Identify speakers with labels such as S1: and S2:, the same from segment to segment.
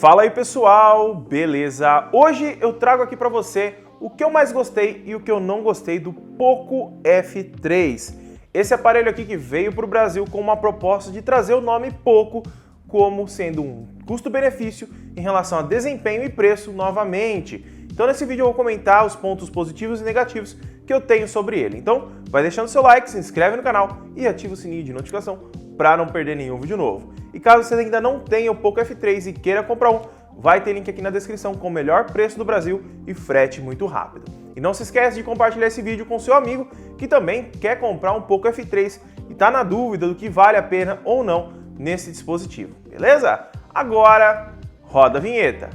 S1: Fala aí pessoal, beleza? Hoje eu trago aqui para você o que eu mais gostei e o que eu não gostei do Poco F3. Esse aparelho aqui que veio para o Brasil com uma proposta de trazer o nome Poco como sendo um custo-benefício em relação a desempenho e preço novamente. Então nesse vídeo eu vou comentar os pontos positivos e negativos que eu tenho sobre ele. Então vai deixando seu like, se inscreve no canal e ativa o sininho de notificação para não perder nenhum vídeo novo. E caso você ainda não tenha o Poco F3 e queira comprar um, vai ter link aqui na descrição com o melhor preço do Brasil e frete muito rápido. E não se esquece de compartilhar esse vídeo com seu amigo que também quer comprar um Poco F3 e está na dúvida do que vale a pena ou não nesse dispositivo, beleza? Agora, roda a vinheta!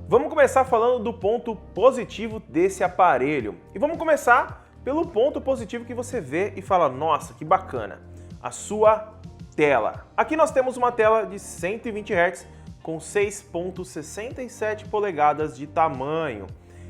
S1: Vamos começar falando do ponto positivo desse aparelho. E vamos começar pelo ponto positivo que você vê e fala, nossa, que bacana, a sua tela. Aqui nós temos uma tela de 120 Hz com 6,67 polegadas de tamanho.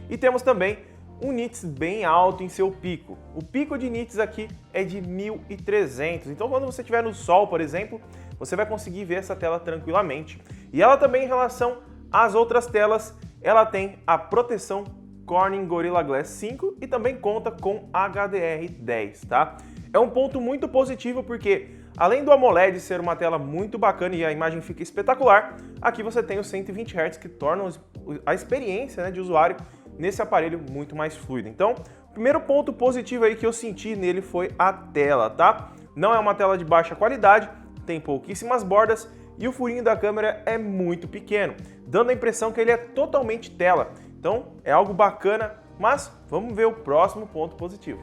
S1: E temos também um nits bem alto em seu pico. O pico de nits aqui é de 1300, então quando você estiver no sol, por exemplo, você vai conseguir ver essa tela tranquilamente. E ela também, em relação às outras telas, ela tem a proteção Corning Gorilla Glass 5 e também conta com HDR10, tá? É um ponto muito positivo porque, além do AMOLED ser uma tela muito bacana e a imagem fica espetacular, aqui você tem os 120 Hz que tornam a experiência, né, de usuário nesse aparelho muito mais fluida. Então, o primeiro ponto positivo aí que eu senti nele foi a tela, tá? Não é uma tela de baixa qualidade, tem pouquíssimas bordas e o furinho da câmera é muito pequeno, dando a impressão que ele é totalmente tela. Então, é algo bacana, mas vamos ver o próximo ponto positivo.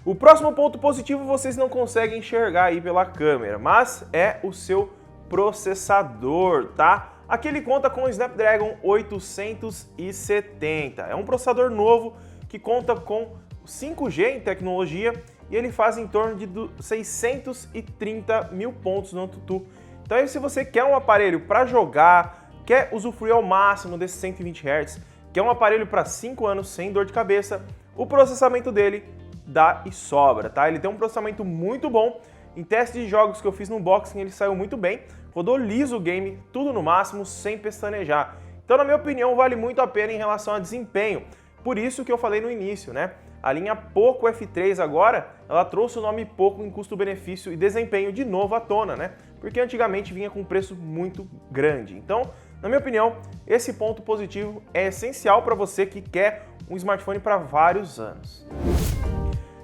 S1: O próximo ponto positivo vocês não conseguem enxergar aí pela câmera, mas é o seu processador, tá? Aqui ele conta com o Snapdragon 870. É um processador novo que conta com 5G em tecnologia e ele faz em torno de 630 mil pontos no AnTuTu. Então aí, se você quer um aparelho para jogar, quer usufruir ao máximo desses 120 Hz, quer um aparelho para 5 anos sem dor de cabeça, o processamento dele dá e sobra, tá? Ele tem um processamento muito bom. Em testes de jogos que eu fiz no unboxing, ele saiu muito bem, rodou liso o game, tudo no máximo, sem pestanejar. Então, na minha opinião, vale muito a pena em relação a desempenho. Por isso que eu falei no início, né? A linha Poco F3 agora, ela trouxe o nome Poco em custo-benefício e desempenho de novo à tona, né? Porque antigamente vinha com um preço muito grande. Então, na minha opinião, esse ponto positivo é essencial para você que quer um smartphone para vários anos.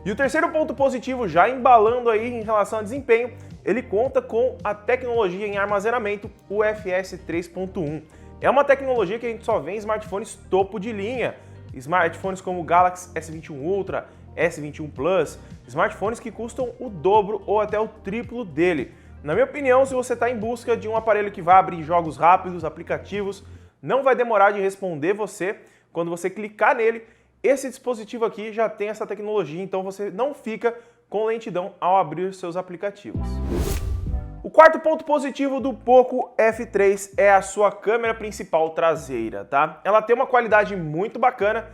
S1: E o terceiro ponto positivo, já embalando aí em relação a desempenho, ele conta com a tecnologia em armazenamento UFS 3.1. É uma tecnologia que a gente só vê em smartphones topo de linha, smartphones como o Galaxy S21 Ultra, S21 Plus, smartphones que custam o dobro ou até o triplo dele. Na minha opinião, se você está em busca de um aparelho que vai abrir jogos rápidos, aplicativos, não vai demorar de responder você quando você clicar nele. Esse dispositivo aqui já tem essa tecnologia, então você não fica com lentidão ao abrir seus aplicativos. O quarto ponto positivo do Poco F3 é a sua câmera principal traseira, tá? Ela tem uma qualidade muito bacana,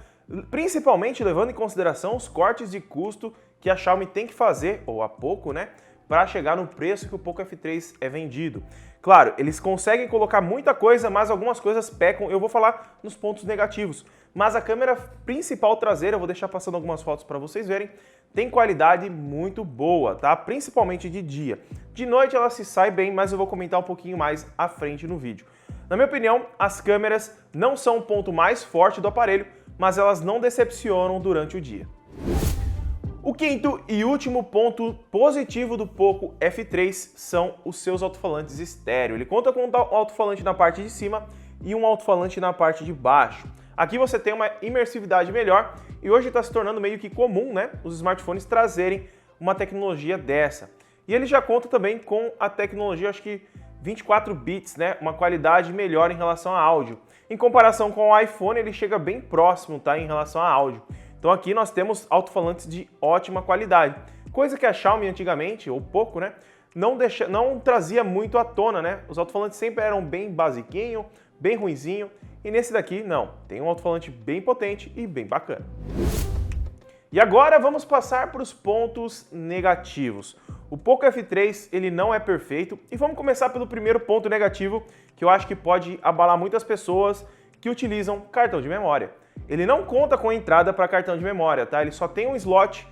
S1: principalmente levando em consideração os cortes de custo que a Xiaomi tem que fazer, ou a Poco, né, para chegar no preço que o Poco F3 é vendido. Claro, eles conseguem colocar muita coisa, mas algumas coisas pecam. Eu vou falar nos pontos negativos. Mas a câmera principal traseira, eu vou deixar passando algumas fotos para vocês verem, tem qualidade muito boa, tá? Principalmente de dia. De noite ela se sai bem, mas eu vou comentar um pouquinho mais à frente no vídeo. Na minha opinião, as câmeras não são o ponto mais forte do aparelho, mas elas não decepcionam durante o dia. O quinto e último ponto positivo do Poco F3 são os seus alto-falantes estéreo. Ele conta com um alto-falante na parte de cima e um alto-falante na parte de baixo. Aqui você tem uma imersividade melhor e hoje está se tornando meio que comum, né, os smartphones trazerem uma tecnologia dessa. E ele já conta também com a tecnologia, acho que 24 bits, né, uma qualidade melhor em relação a áudio. Em comparação com o iPhone, ele chega bem próximo, tá, em relação a áudio. Então aqui nós temos alto-falantes de ótima qualidade, coisa que a Xiaomi antigamente, ou Poco, né, não trazia muito à tona, né? Os alto-falantes sempre eram bem basiquinho, bem ruinzinho, e nesse daqui não, tem um alto-falante bem potente e bem bacana. E agora vamos passar para os pontos negativos. o Poco F3 ele não é perfeito e vamos começar pelo primeiro ponto negativo que eu acho que pode abalar muitas pessoas que utilizam cartão de memória. Ele não conta com entrada para cartão de memória, tá? Ele só tem um slot,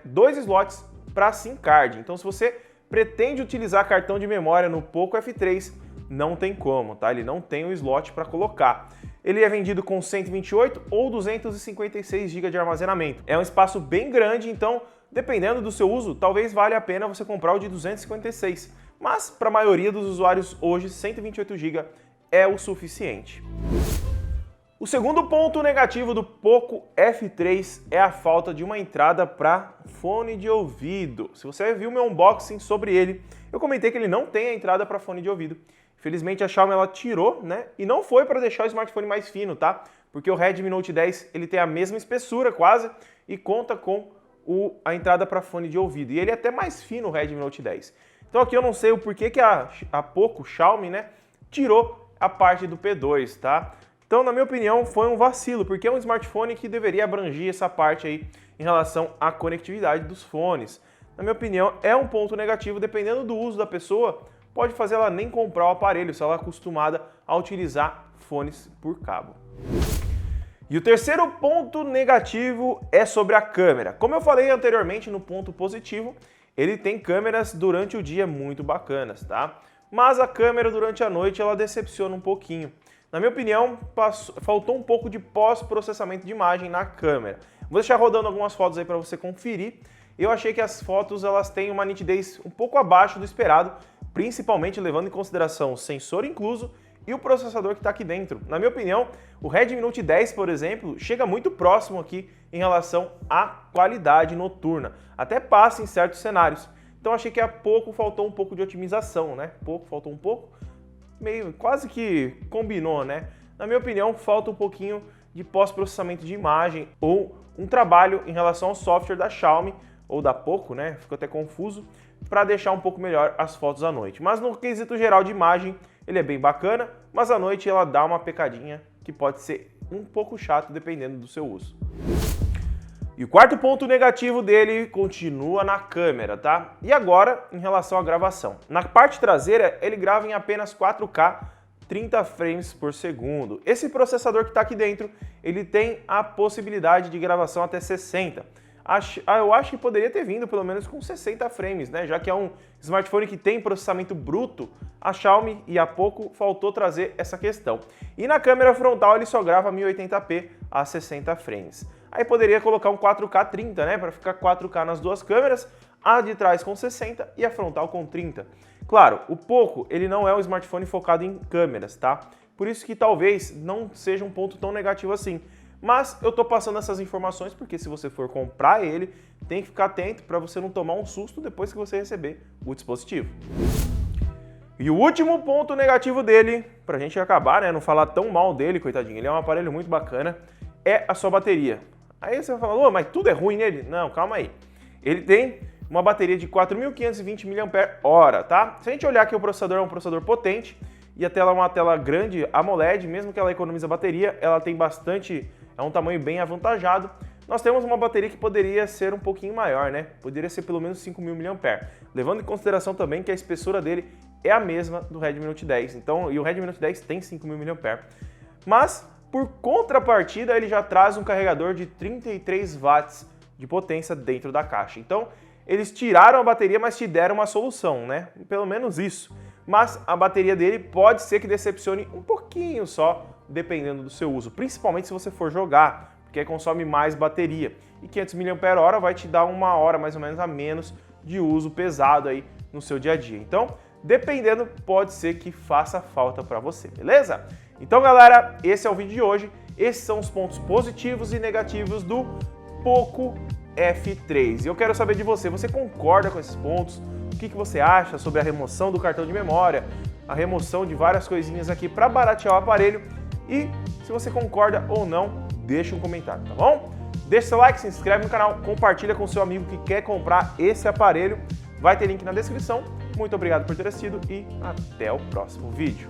S1: dois slots para SIM card. Então se você pretende utilizar cartão de memória no Poco F3, não tem como, tá? Ele não tem um slot para colocar. Ele é vendido com 128 ou 256 GB de armazenamento. É um espaço bem grande, então, dependendo do seu uso, talvez valha a pena você comprar o de 256. Mas, para a maioria dos usuários hoje, 128 GB é o suficiente. O segundo ponto negativo do Poco F3 é a falta de uma entrada para fone de ouvido. Se você viu meu unboxing sobre ele, eu comentei que ele não tem a entrada para fone de ouvido. Infelizmente a Xiaomi ela tirou, né? E não foi para deixar o smartphone mais fino, tá? Porque o Redmi Note 10 ele tem a mesma espessura quase e conta com a entrada para fone de ouvido. E ele é até mais fino, o Redmi Note 10. Então aqui eu não sei o porquê que a Poco, Xiaomi, né, tirou a parte do P2, tá? Então, na minha opinião, foi um vacilo, porque é um smartphone que deveria abranger essa parte aí em relação à conectividade dos fones. Na minha opinião, é um ponto negativo, dependendo do uso da pessoa, pode fazer ela nem comprar o aparelho, se ela é acostumada a utilizar fones por cabo. E o terceiro ponto negativo é sobre a câmera. Como eu falei anteriormente no ponto positivo, ele tem câmeras durante o dia muito bacanas, tá? Mas a câmera durante a noite ela decepciona um pouquinho. Na minha opinião, faltou um pouco de pós-processamento de imagem na câmera. Vou deixar rodando algumas fotos aí para você conferir. Eu achei que as fotos elas têm uma nitidez um pouco abaixo do esperado, principalmente levando em consideração o sensor incluso e o processador que está aqui dentro. Na minha opinião, o Redmi Note 10, por exemplo, chega muito próximo aqui em relação à qualidade noturna. Até passa em certos cenários. Então achei que faltou um pouco de otimização, né? Faltou um pouco, meio quase que combinou, né? Na minha opinião, falta um pouquinho de pós-processamento de imagem ou um trabalho em relação ao software da Xiaomi ou da Poco, né? Ficou até confuso, para deixar um pouco melhor as fotos à noite. Mas no quesito geral de imagem, ele é bem bacana, mas à noite ela dá uma pecadinha que pode ser um pouco chato dependendo do seu uso. E o quarto ponto negativo dele continua na câmera, tá? E agora, em relação à gravação. Na parte traseira, ele grava em apenas 4K 30 frames por segundo. Esse processador que está aqui dentro, ele tem a possibilidade de gravação até 60. Eu acho que poderia ter vindo pelo menos com 60 frames, né? Já que é um smartphone que tem processamento bruto, a Xiaomi e a Poco faltou trazer essa questão. E na câmera frontal ele só grava 1080p a 60 frames. Aí poderia colocar um 4K 30, né? Para ficar 4K nas duas câmeras, a de trás com 60 e a frontal com 30. Claro, o Poco ele não é um smartphone focado em câmeras, tá? Por isso que talvez não seja um ponto tão negativo assim. Mas eu tô passando essas informações porque se você for comprar ele, tem que ficar atento para você não tomar um susto depois que você receber o dispositivo. E o último ponto negativo dele, pra gente acabar, né, não falar tão mal dele, coitadinho, ele é um aparelho muito bacana, é a sua bateria. Aí você vai falar, mas tudo é ruim nele? Não, calma aí. Ele tem uma bateria de 4.520 mAh, tá? Se a gente olhar que o processador é um processador potente e a tela é uma tela grande AMOLED, mesmo que ela economize a bateria, ela tem bastante... é um tamanho bem avantajado. Nós temos uma bateria que poderia ser um pouquinho maior, né? Poderia ser pelo menos 5.000 mAh. Levando em consideração também que a espessura dele é a mesma do Redmi Note 10. Então, e o Redmi Note 10 tem 5.000 mAh. Mas, por contrapartida, ele já traz um carregador de 33 watts de potência dentro da caixa. Então, eles tiraram a bateria, mas te deram uma solução, né? Pelo menos isso. Mas a bateria dele pode ser que decepcione um pouquinho só, dependendo do seu uso, principalmente se você for jogar, porque consome mais bateria. E 500 mAh vai te dar uma hora mais ou menos a menos de uso pesado aí no seu dia a dia. Então, dependendo, pode ser que faça falta para você, beleza? Então, galera, esse é o vídeo de hoje. Esses são os pontos positivos e negativos do Poco F3. E eu quero saber de você, você concorda com esses pontos? O que você acha sobre a remoção do cartão de memória, a remoção de várias coisinhas aqui para baratear o aparelho? E se você concorda ou não, deixa um comentário, tá bom? Deixa seu like, se inscreve no canal, compartilha com seu amigo que quer comprar esse aparelho. Vai ter link na descrição. Muito obrigado por ter assistido e até o próximo vídeo.